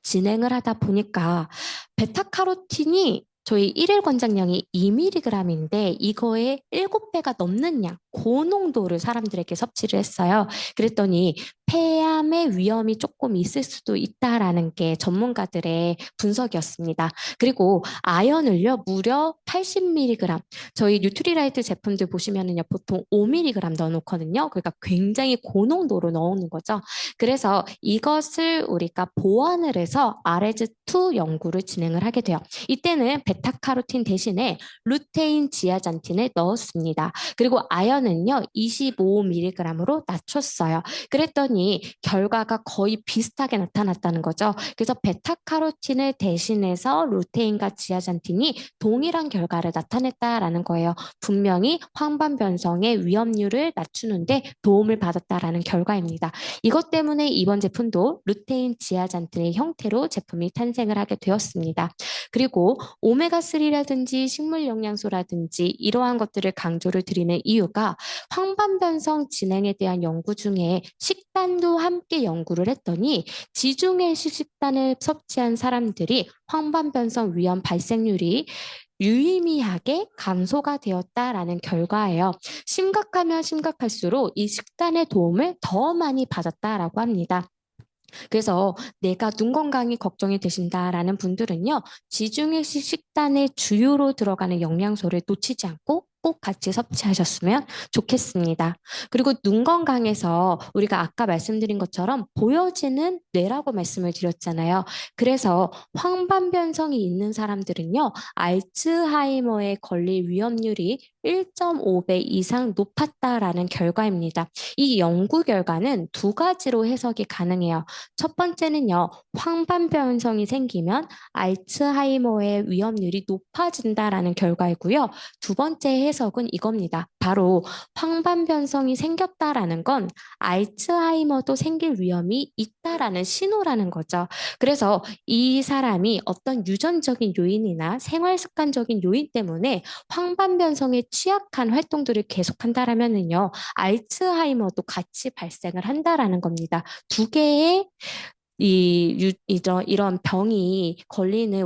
진행을 하다 보니까 베타카로틴이 저희 일일 권장량이 2mg인데 이거의 7배가 넘는 양, 고농도를 사람들에게 섭취를 했어요. 그랬더니 폐암의 위험이 조금 있을 수도 있다라는 게 전문가들의 분석이었습니다. 그리고 아연을요, 무려 80mg. 저희 뉴트리라이트 제품들 보시면은요, 보통 5mg 넣어놓거든요. 그러니까 굉장히 고농도로 넣는 거죠. 그래서 이것을 우리가 보완을 해서 아레즈2 연구를 진행을 하게 돼요. 이때는 베타카로틴 대신에 루테인 지아잔틴을 넣었습니다. 그리고 아연은요, 25mg으로 낮췄어요. 그랬더니 결과가 거의 비슷하게 나타났다는 거죠. 그래서 베타카로틴을 대신해서 루테인과 지아잔틴이 동일한 결과를 나타냈다라는 거예요. 분명히 황반 변성의 위험률을 낮추는데 도움을 받았다라는 결과입니다. 이것 때문에 이번 제품도 루테인 지아잔틴의 형태로 제품이 탄생을 하게 되었습니다. 그리고 오메가3라든지 식물 영양소라든지 이러한 것들을 강조를 드리는 이유가 황반 변성 진행에 대한 연구 중에 식단도 함께 연구를 했더니 지중해식 식단을 섭취한 사람들이 황반 변성 위험 발생률이 유의미하게 감소가 되었다라는 결과예요. 심각하면 심각할수록 이 식단의 도움을 더 많이 받았다라고 합니다. 그래서 내가 눈 건강이 걱정이 되신다라는 분들은요, 지중해식 식단의 주요로 들어가는 영양소를 놓치지 않고 꼭 같이 섭취하셨으면 좋겠습니다. 그리고 눈 건강에서 우리가 아까 말씀드린 것처럼 보여지는 뇌라고 말씀을 드렸잖아요. 그래서 황반 변성이 있는 사람들은요, 알츠하이머에 걸릴 위험률이 1.5배 이상 높았다라는 결과입니다. 이 연구 결과는 2가지로 해석이 가능해요. 첫 번째는요, 황반 변성이 생기면 알츠하이머의 위험률이 높아진다라는 결과이고요. 2번째 해석은 이겁니다. 바로 황반 변성이 생겼다라는 건 알츠하이머도 생길 위험이 있다라는 신호라는 거죠. 그래서 이 사람이 어떤 유전적인 요인이나 생활 습관적인 요인 때문에 황반 변성에 취약한 활동들을 계속한다라면은요, 알츠하이머도 같이 발생을 한다라는 겁니다. 2개의 이런 병이 걸리는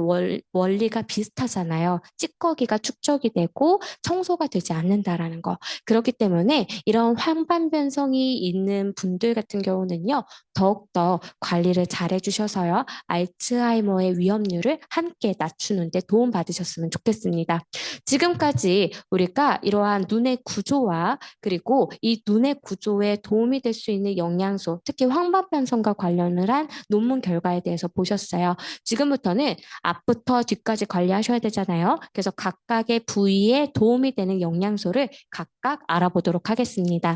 원리가 비슷하잖아요. 찌꺼기가 축적이 되고 청소가 되지 않는다라는 거. 그렇기 때문에 이런 황반 변성이 있는 분들 같은 경우는요, 더욱더 관리를 잘 해주셔서요, 알츠하이머의 위험률을 함께 낮추는 데 도움 받으셨으면 좋겠습니다. 지금까지 우리가 이러한 눈의 구조와 그리고 이 눈의 구조에 도움이 될 수 있는 영양소, 특히 황반 변성과 관련을 한 논문 결과에 대해서 보셨어요. 지금부터는 앞부터 뒤까지 관리하셔야 되잖아요. 그래서 각각의 부위에 도움이 되는 영양소를 각각 알아보도록 하겠습니다.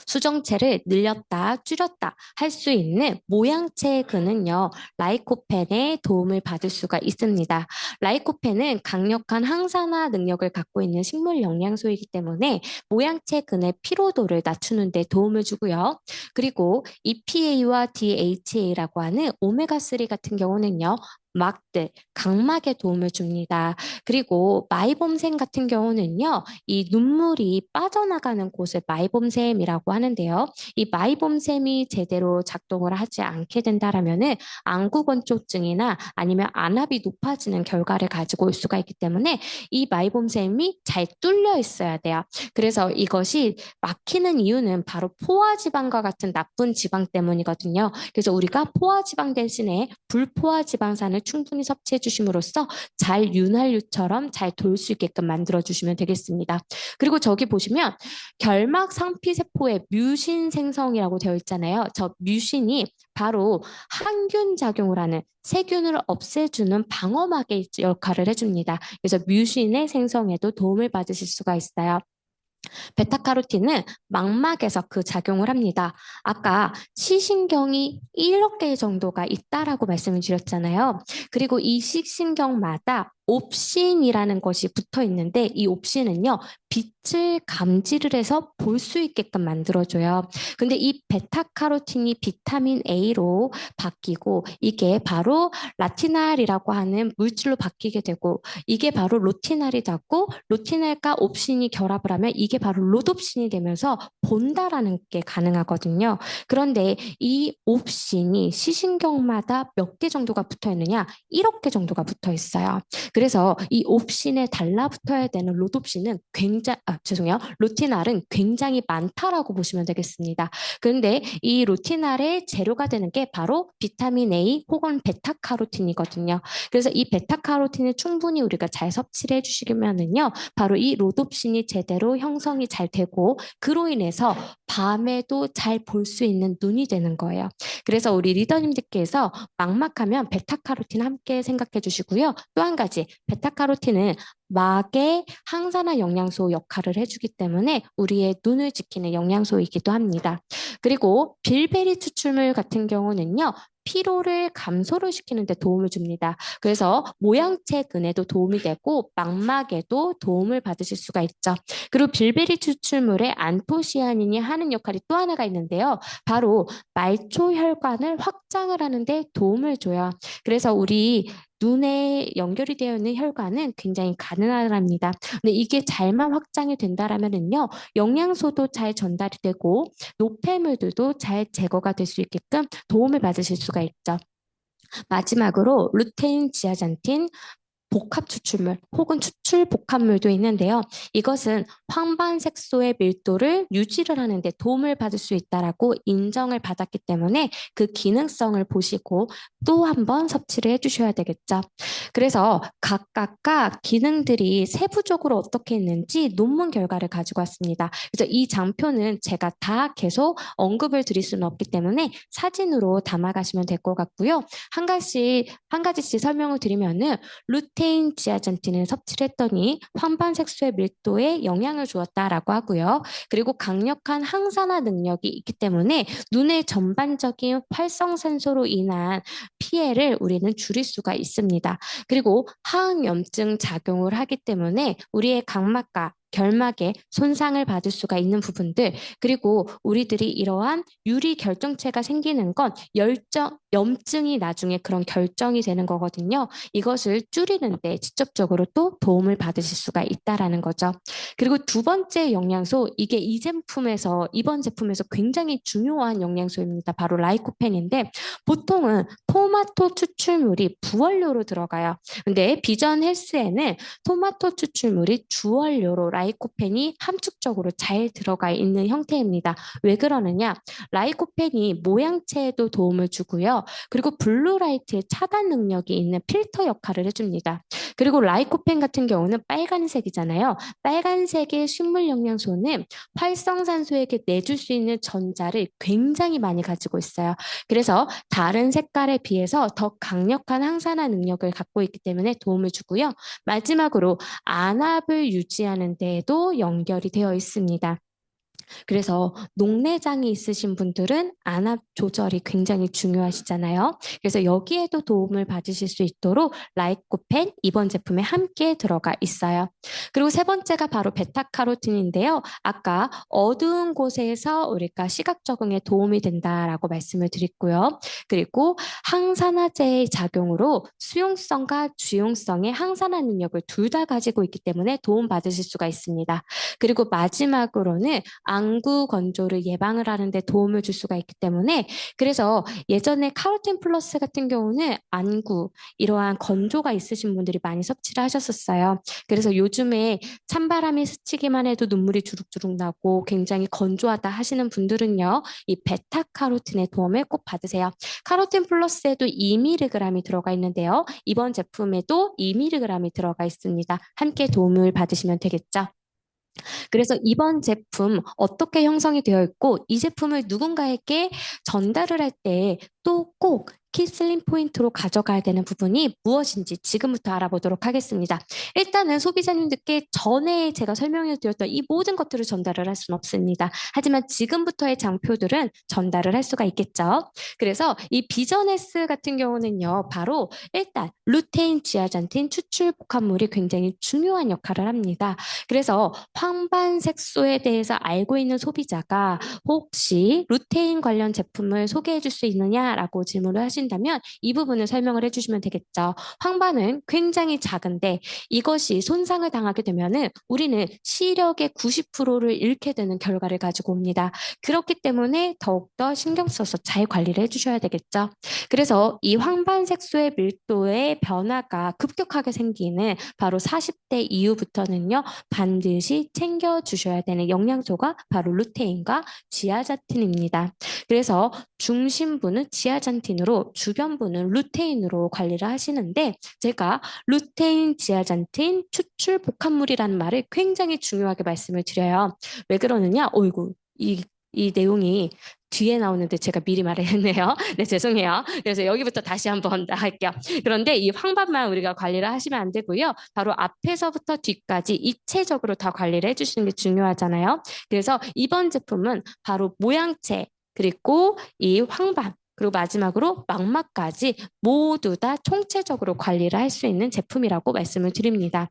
수정체를 늘렸다, 줄였다 할 수 있는 모양체의 근은요, 라이코펜의 도움을 받을 수가 있습니다. 라이코펜은 강력한 항산화 능력을 갖고 있는 식물 영양소이기 때문에 모양체 근의 피로도를 낮추는 데 도움을 주고요. 그리고 EPA와 DHA라고 하는 오메가3 같은 경우는요, 막들, 각막에 도움을 줍니다. 그리고 마이봄샘 같은 경우는요, 이 눈물이 빠져나가는 곳을 마이봄샘이라고 하는데요. 이 마이봄샘이 제대로 작동을 하지 않게 된다라면은 안구건조증이나 아니면 안압이 높아지는 결과를 가지고 올 수가 있기 때문에 이 마이봄샘이 잘 뚫려 있어야 돼요. 그래서 이것이 막히는 이유는 바로 포화지방과 같은 나쁜 지방 때문이거든요. 그래서 우리가 포화지방 대신에 불포화지방산을 충분히 섭취해 주심으로써 잘 윤활유처럼 잘 돌 수 있게끔 만들어 주시면 되겠습니다. 그리고 저기 보시면 결막 상피세포의 뮤신 생성이라고 되어 있잖아요. 저 뮤신이 바로 항균 작용을 하는 세균을 없애주는 방어막의 역할을 해줍니다. 그래서 뮤신의 생성에도 도움을 받으실 수가 있어요. 베타카로틴은 망막에서 그 작용을 합니다. 아까 시신경이 1억 개 정도가 있다라고 말씀을 드렸잖아요. 그리고 이 시신경마다 옵신이라는 것이 붙어 있는데 이 옵신은요, 빛을 감지를 해서 볼 수 있게끔 만들어줘요. 근데 이 베타카로틴이 비타민 A로 바뀌고 이게 바로 라티날이라고 하는 물질로 바뀌게 되고 이게 바로 로티날이 닿고 로티날과 옵신이 결합을 하면 이게 바로 로놉신이 되면서 본다라는 게 가능하거든요. 그런데 이 옵신이 시신경마다 몇 개 정도가 붙어 있느냐? 1억 개 정도가 붙어 있어요. 그래서 이 옵신에 달라붙어야 되는 로놉신은 죄송해요. 로티날은 굉장히 많다라고 보시면 되겠습니다. 그런데 이 로티날의 재료가 되는 게 바로 비타민 A 혹은 베타카로틴이거든요. 그래서 이 베타카로틴을 충분히 우리가 잘 섭취를 해주시면은요, 바로 이 로놉신이 제대로 형성이 잘 되고 그로 인해서 밤에도 잘 볼 수 있는 눈이 되는 거예요. 그래서 우리 리더님들께서 망막하면 베타카로틴 함께 생각해 주시고요. 또 한 가지, 베타카로틴은 막의 항산화 영양소 역할을 해주기 때문에 우리의 눈을 지키는 영양소이기도 합니다. 그리고 빌베리 추출물 같은 경우는요, 피로를 감소를 시키는 데 도움을 줍니다. 그래서 모양체 근에도 도움이 되고 망막에도 도움을 받으실 수가 있죠. 그리고 빌베리 추출물에 안토시아닌이 하는 역할이 또 하나가 있는데요. 바로 말초 혈관을 확장을 하는 데 도움을 줘요. 그래서 우리 눈에 연결이 되어 있는 혈관은 굉장히 가능하답니다. 근데 이게 잘만 확장이 된다라면은요, 영양소도 잘 전달이 되고 노폐물들도 잘 제거가 될 수 있게끔 도움을 받으실 수가 있죠. 마지막으로 루테인, 지아잔틴, 복합 추출물 혹은 추출 복합물도 있는데요. 이것은 황반색소의 밀도를 유지를 하는데 도움을 받을 수 있다라고 인정을 받았기 때문에 그 기능성을 보시고 또 한번 섭취를 해주셔야 되겠죠. 그래서 각각각 기능들이 세부적으로 어떻게 있는지 논문 결과를 가지고 왔습니다. 그래서 이 장표는 제가 다 계속 언급을 드릴 수는 없기 때문에 사진으로 담아가시면 될 것 같고요. 한 가지씩 설명을 드리면은 루테인 지아잔틴을 섭취를 했더니 황반색소의 밀도에 영향을 주었다라고 하고요. 그리고 강력한 항산화 능력이 있기 때문에 눈의 전반적인 활성산소로 인한 피해를 우리는 줄일 수가 있습니다. 그리고 항염증 작용을 하기 때문에 우리의 각막과 결막에 손상을 받을 수가 있는 부분들, 그리고 우리들이 이러한 유리 결정체가 생기는 건 염증이 나중에 그런 결정이 되는 거거든요. 이것을 줄이는데 직접적으로 또 도움을 받으실 수가 있다라는 거죠. 그리고 두 번째 영양소, 이게 이번 제품에서 굉장히 중요한 영양소입니다. 바로 라이코펜인데 보통은 토마토 추출물이 부원료로 들어가요. 근데 비전 헬스에는 토마토 추출물이 주원료로 라이코펜이 함축적으로 잘 들어가 있는 형태입니다. 왜 그러느냐? 라이코펜이 모양체에도 도움을 주고요. 그리고 블루라이트의 차단 능력이 있는 필터 역할을 해줍니다. 그리고 라이코펜 같은 경우는 빨간색이잖아요. 빨간색의 식물 영양소는 활성산소에게 내줄 수 있는 전자를 굉장히 많이 가지고 있어요. 그래서 다른 색깔에 비해서 더 강력한 항산화 능력을 갖고 있기 때문에 도움을 주고요. 마지막으로 안압을 유지하는 데에도 연결이 되어 있습니다. 그래서 녹내장이 있으신 분들은 안압 조절이 굉장히 중요하시잖아요. 그래서 여기에도 도움을 받으실 수 있도록 라이코펜 이번 제품에 함께 들어가 있어요. 그리고 세 번째가 바로 베타카로틴인데요. 아까 어두운 곳에서 우리가 시각 적응에 도움이 된다라고 말씀을 드렸고요. 그리고 항산화제의 작용으로 수용성과 주용성의 항산화 능력을 둘 다 가지고 있기 때문에 도움 받으실 수가 있습니다. 그리고 마지막으로는 안구 건조를 예방을 하는 데 도움을 줄 수가 있기 때문에 그래서 예전에 카로틴 플러스 같은 경우는 안구 이러한 건조가 있으신 분들이 많이 섭취를 하셨었어요. 그래서 요즘에 찬바람이 스치기만 해도 눈물이 주룩주룩 나고 굉장히 건조하다 하시는 분들은요. 이 베타카로틴의 도움을 꼭 받으세요. 카로틴 플러스에도 2mg이 들어가 있는데요. 이번 제품에도 2mg이 들어가 있습니다. 함께 도움을 받으시면 되겠죠. 그래서 이번 제품 어떻게 형성이 되어 있고 이 제품을 누군가에게 전달을 할 때 또 꼭 키슬림 포인트로 가져가야 되는 부분이 무엇인지 지금부터 알아보도록 하겠습니다. 일단은 소비자님들께 전에 제가 설명해 드렸던 이 모든 것들을 전달을 할 수는 없습니다. 하지만 지금부터의 장표들은 전달을 할 수가 있겠죠. 그래서 이 비전S 같은 경우는요. 바로 일단 루테인, 지아잔틴 추출 복합물이 굉장히 중요한 역할을 합니다. 그래서 황반색소에 대해서 알고 있는 소비자가 혹시 루테인 관련 제품을 소개해 줄 수 있느냐라고 질문을 하신다면 이 부분을 설명을 해주시면 되겠죠. 황반은 굉장히 작은데 이것이 손상을 당하게 되면은 우리는 시력의 90%를 잃게 되는 결과를 가지고 옵니다. 그렇기 때문에 더욱더 신경 써서 잘 관리를 해주셔야 되겠죠. 그래서 이 황반색소의 밀도의 변화가 급격하게 생기는 바로 40대 이후부터는요. 반드시 챙겨주셔야 되는 영양소가 바로 루테인과 지아자틴입니다. 그래서 중심부는 지아잔틴으로 주변부는 루테인으로 관리를 하시는데 제가 루테인, 지아잔틴, 추출 복합물이라는 말을 굉장히 중요하게 말씀을 드려요. 왜 그러느냐? 어이구, 이 내용이 뒤에 나오는데 제가 미리 말했네요. 네, 죄송해요. 그래서 여기부터 다시 한번 할게요. 그런데 이 황반만 우리가 관리를 하시면 안 되고요. 바로 앞에서부터 뒤까지 입체적으로 다 관리를 해주시는 게 중요하잖아요. 그래서 이번 제품은 바로 모양체, 그리고 이 황반, 그리고 마지막으로 망막까지 모두 다 총체적으로 관리를 할 수 있는 제품이라고 말씀을 드립니다.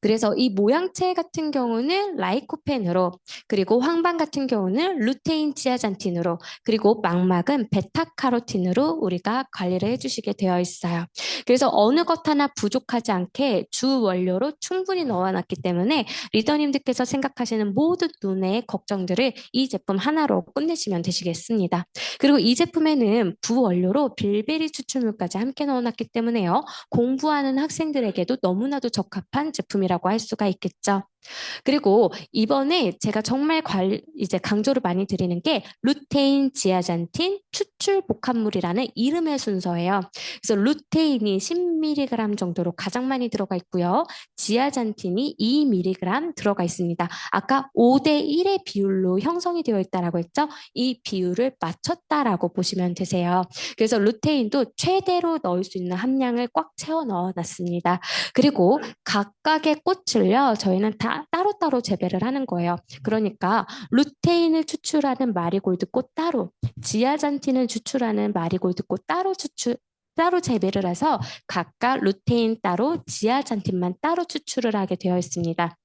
그래서 이 모양체 같은 경우는 라이코펜으로 그리고 황반 같은 경우는 루테인 지아잔틴으로 그리고 망막은 베타카로틴으로 우리가 관리를 해주시게 되어 있어요. 그래서 어느 것 하나 부족하지 않게 주 원료로 충분히 넣어놨기 때문에 리더님들께서 생각하시는 모든 눈의 걱정들을 이 제품 하나로 끝내시면 되시겠습니다. 그리고 이 제품에는 부원료로 빌베리 추출물까지 함께 넣어놨기 때문에요. 공부하는 학생들에게도 너무나도 적합한 제품이라고 할 수가 있겠죠. 그리고 이번에 제가 정말 이제 강조를 많이 드리는 게 루테인, 지아잔틴, 추출 복합물이라는 이름의 순서예요. 그래서 루테인이 10mg 정도로 가장 많이 들어가 있고요. 지아잔틴이 2mg 들어가 있습니다. 아까 5대 1의 비율로 형성이 되어 있다라고 했죠? 이 비율을 맞췄다라고 보시면 되세요. 그래서 루테인도 최대로 넣을 수 있는 함량을 꽉 채워 넣어놨습니다. 그리고 각각의 꽃을요, 저희는 다 따로따로 재배를 하는 거예요. 그러니까 루테인을 추출하는 마리골드 꽃 따로, 지아잔틴을 추출하는 마리골드 꽃 따로 재배를 해서 각각 루테인 따로, 지아잔틴만 따로 추출을 하게 되어 있습니다.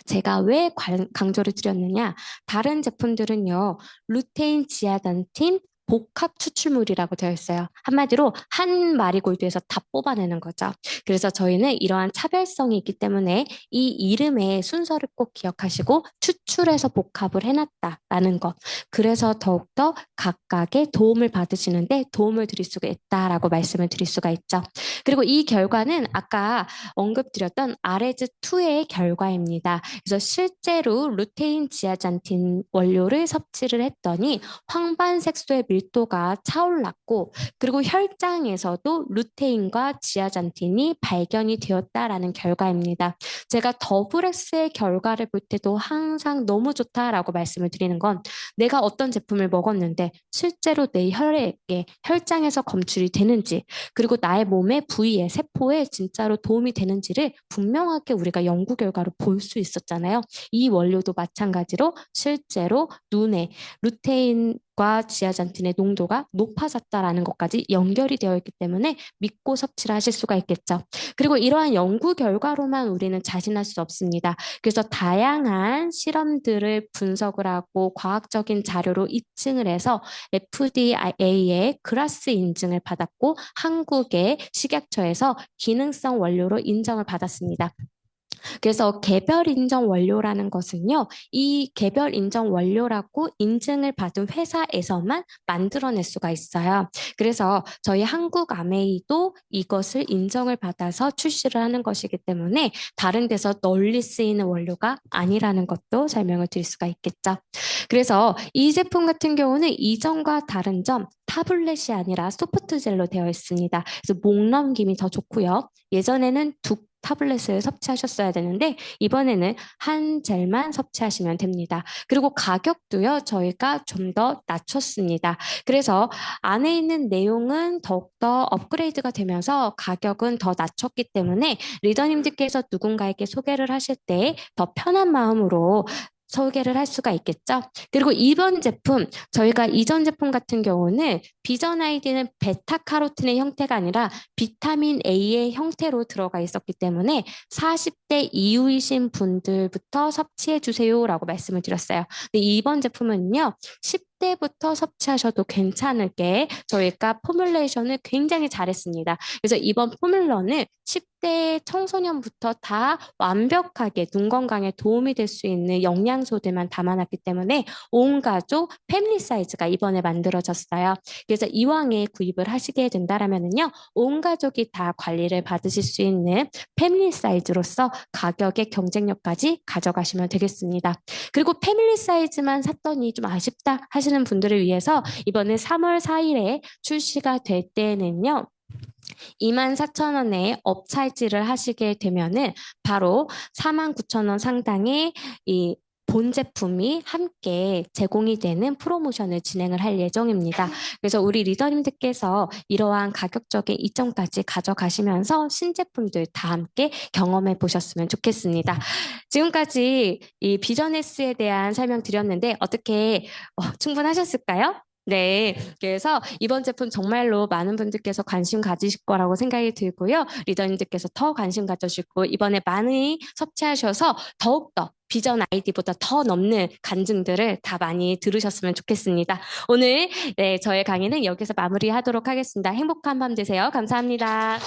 제가 왜 강조를 드렸느냐? 다른 제품들은요, 루테인, 지아잔틴, 복합 추출물이라고 되어 있어요. 한마디로 한 마리골드에서 다 뽑아내는 거죠. 그래서 저희는 이러한 차별성이 있기 때문에 이 이름의 순서를 꼭 기억하시고 추출해서 복합을 해놨다라는 것. 그래서 더욱더 각각의 도움을 받으시는데 도움을 드릴 수가 있다라고 말씀을 드릴 수가 있죠. 그리고 이 결과는 아까 언급드렸던 아레즈2의 결과입니다. 그래서 실제로 루테인 지아잔틴 원료를 섭취를 했더니 황반색소의 밀도가 차올랐고 그리고 혈장에서도 루테인과 지아잔틴이 발견이 되었다라는 결과입니다. 제가 더블엑스의 결과를 볼 때도 항상 너무 좋다라고 말씀을 드리는 건 내가 어떤 제품을 먹었는데 실제로 내 혈액에 혈장에서 검출이 되는지 그리고 나의 몸의 부위에 세포에 진짜로 도움이 되는지를 분명하게 우리가 연구 결과로 볼 수 있었잖아요. 이 원료도 마찬가지로 실제로 눈에 루테인과 지아잔틴의 농도가 높아졌다라는 것까지 연결이 되어 있기 때문에 믿고 섭취를 하실 수가 있겠죠. 그리고 이러한 연구 결과로만 우리는 자신할 수 없습니다. 그래서 다양한 실험들을 분석을 하고 과학적인 자료로 입증을 해서 FDA의 그라스 인증을 받았고 한국의 식약처에서 기능성 원료로 인정을 받았습니다. 그래서 개별 인정 원료라는 것은요, 이 개별 인정 원료라고 인증을 받은 회사에서만 만들어낼 수가 있어요. 그래서 저희 한국 아메이도 이것을 인정을 받아서 출시를 하는 것이기 때문에 다른 데서 널리 쓰이는 원료가 아니라는 것도 설명을 드릴 수가 있겠죠. 그래서 이 제품 같은 경우는 이전과 다른 점, 타블렛이 아니라 소프트젤로 되어 있습니다. 그래서 목 넘김이 더 좋고요. 예전에는 두 타블렛을 섭취하셨어야 되는데 이번에는 한 젤만 섭취하시면 됩니다. 그리고 가격도요, 저희가 좀 더 낮췄습니다. 그래서 안에 있는 내용은 더욱더 업그레이드가 되면서 가격은 더 낮췄기 때문에 리더님들께서 누군가에게 소개를 하실 때 더 편한 마음으로 소개를 할 수가 있겠죠. 그리고 이번 제품, 저희가 이전 제품 같은 경우는 비전 아이디는 베타카로틴의 형태가 아니라 비타민 A의 형태로 들어가 있었기 때문에 40대 이후이신 분들부터 섭취해 주세요라고 말씀을 드렸어요. 근데 이번 제품은요, 10대부터 섭취하셔도 괜찮을게 저희가 포뮬레이션을 굉장히 잘했습니다. 그래서 이번 포뮬러는 10대 청소년부터 다 완벽하게 눈 건강에 도움이 될 수 있는 영양소들만 담아놨기 때문에 온 가족 패밀리 사이즈가 이번에 만들어졌어요. 그래서 이왕에 구입을 하시게 된다라면은요, 온 가족이 다 관리를 받으실 수 있는 패밀리 사이즈로서 가격의 경쟁력까지 가져가시면 되겠습니다. 그리고 패밀리 사이즈만 샀더니 좀 아쉽다 하시는 분들을 위해서 이번에 3월 4일에 출시가 될 때는요, 24,000원에 업찰지를 하시게 되면은 바로 49,000원 상당의 이 본 제품이 함께 제공이 되는 프로모션을 진행을 할 예정입니다. 그래서 우리 리더님들께서 이러한 가격적인 이점까지 가져가시면서 신제품들 다 함께 경험해 보셨으면 좋겠습니다. 지금까지 이 비전S에 대한 설명 드렸는데 어떻게 충분하셨을까요? 네, 그래서 이번 제품 정말로 많은 분들께서 관심 가지실 거라고 생각이 들고요. 리더님들께서 더 관심 가져주시고 이번에 많이 섭취하셔서 더욱더 비전 아이디보다 더 넘는 간증들을 다 많이 들으셨으면 좋겠습니다. 오늘 네, 저의 강의는 여기서 마무리하도록 하겠습니다. 행복한 밤 되세요. 감사합니다.